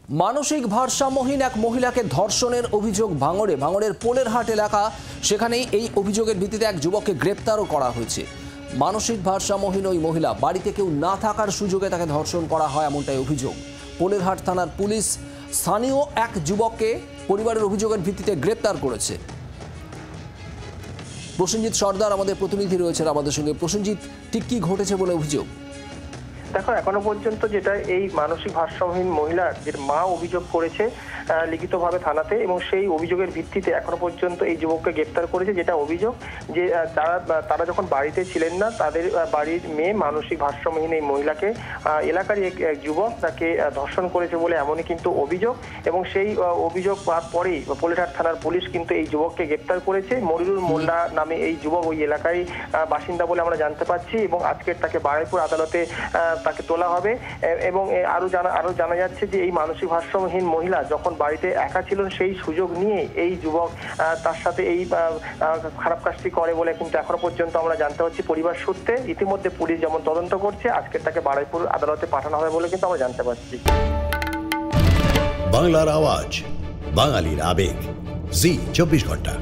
মানসিক ভারসাম্যহীন এক মহিলাকে ধর্ষণের অভিযোগ ভাঙড়ের পোলেরহাট এলাকা। সেখানেই এই অভিযোগের ভিত্তিতে এক যুবককে গ্রেপ্তারও করা হয়েছে। মানসিক ভারসাম্যহীন ওই মহিলা বাড়িতে কেউ না থাকার সুযোগে তাকে ধর্ষণ করা হয়, এমনটাই অভিযোগ। পোলেরহাট থানার পুলিশ স্থানীয় এক যুবককে পরিবারের অভিযোগের ভিত্তিতে গ্রেপ্তার করেছে। প্রসেনজিৎ সর্দার আমাদের প্রতিনিধি রয়েছেন আমাদের সঙ্গে। প্রসেনজিৎ, ঠিক কি ঘটেছে বলে অভিযোগ? দেখো, এখনো পর্যন্ত যেটা এই মানসিক ভারসাম্যহীন মহিলার যে মা অভিযোগ করেছে লিখিতভাবে থানাতে, এবং সেই অভিযোগের ভিত্তিতে এখনো পর্যন্ত এই যুবককে গ্রেপ্তার করেছে। যেটা অভিযোগ যে তারা যখন বাড়িতে ছিলেন না, তাদের বাড়ির মেয়ে মানসিক ভারসাম্যহীন এই মহিলাকে এলাকারই এক যুবক তাকে ধর্ষণ করেছে বলে এমনই কিন্তু অভিযোগ। এবং সেই অভিযোগ পাওয়ার পরেই পোলেরহাট থানার পুলিশ কিন্তু এই যুবককে গ্রেপ্তার করেছে। মনিরুল মোল্লা নামে এই যুবক ওই এলাকারই বাসিন্দা বলে আমরা জানতে পারছি, এবং আজকের তাকে বারুইপুর আদালতে তাকে তোলা হবে। এবং আরো জানা যাচ্ছে যে এই মানসিক ভারসাম্যহীন মহিলা যখন বাড়িতে একা ছিলেন, সেই সুযোগ নিয়ে এই যুবক তার সাথে এই খারাপ কাজটি করে বলে কিন্তু এখনো পর্যন্ত আমরা জানতে পারছি পরিবার সূত্রে। ইতিমধ্যে পুলিশ যেমন তদন্ত করছে, আজকে তাকে বারুইপুর আদালতে পাঠানো হবে বলে কিন্তু আমরা জানতে পারছি। বাংলার আওয়াজ, বাঙালির আবেগ, জি 24 ঘন্টা।